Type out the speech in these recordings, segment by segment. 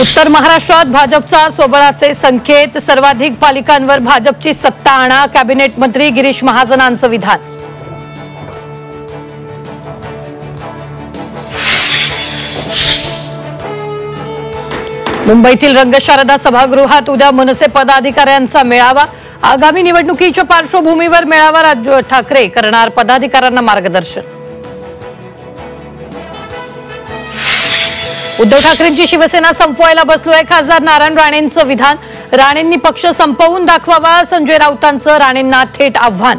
उत्तर महाराष्ट्रात भाजपचा स्वबळाचे संकेत, सर्वाधिक पालिकांवर भाजपची सत्ता आणा, कॅबिनेट मंत्री गिरीश महाजनांचं विधान. मुंबईतील रंगशारदा सभागृहात उद्या मनसे पदाधिकाऱ्यांचा मेळावा. आगामी निवडणुकीच्या पार्श्वभूमीवर मेळावा. राज ठाकरे करणार पदाधिकाऱ्यांना मार्गदर्शन. उद्धव ठाकरेंची शिवसेना संपवायला बसलोय, खासदार नारायण राणेंचं विधान. राणेंनी पक्ष संपवून दाखवावा, संजय राऊतांचं राणेंना थेट आव्हान.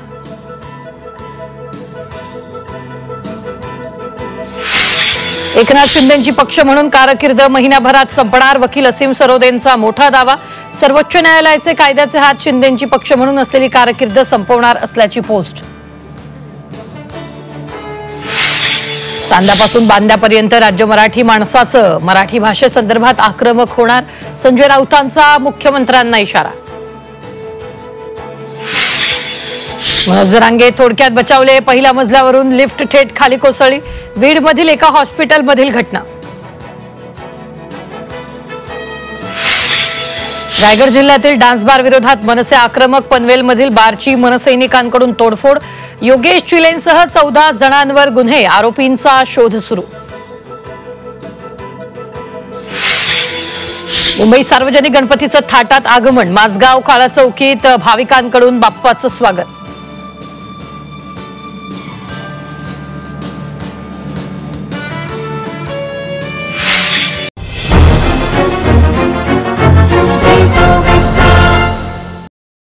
एकनाथ शिंदेंची पक्ष म्हणून कारकीर्द महिन्याभरात संपणार, वकील असीम सरोदेंचा मोठा दावा. सर्वोच्च न्यायालयाचे कायद्याचे हात शिंदेंची पक्ष म्हणून असलेली कारकीर्द संपवणार असल्याची पोस्ट. चांद्यापासून बांद्यापर्यंत राज्य मराठी माणसाचं मराठी भाषेसंदर्भात आक्रमक होणार, संजय राऊतांचा मुख्यमंत्र्यांना इशारा. मनोज जरांगे थोडक्यात बचावले, पहिल्या मजल्यावरून लिफ्ट थेट खाली कोसळली. बीडमधील एका हॉस्पिटलमधील घटना. रायगड जिल्ह्यातील डान्स बार विरोधात मनसे आक्रमक, पनवेलमधील बारची मनसैनिकांकडून तोडफोड. योगेश चिलेंसह 14 जणांवर गुन्हे, आरोपींचा शोध सुरू. मुंबई सार्वजनिक गणपतीचं थाटात आगमन, माझगाव काळा चौकीत भाविकांकडून बाप्पाचं स्वागत.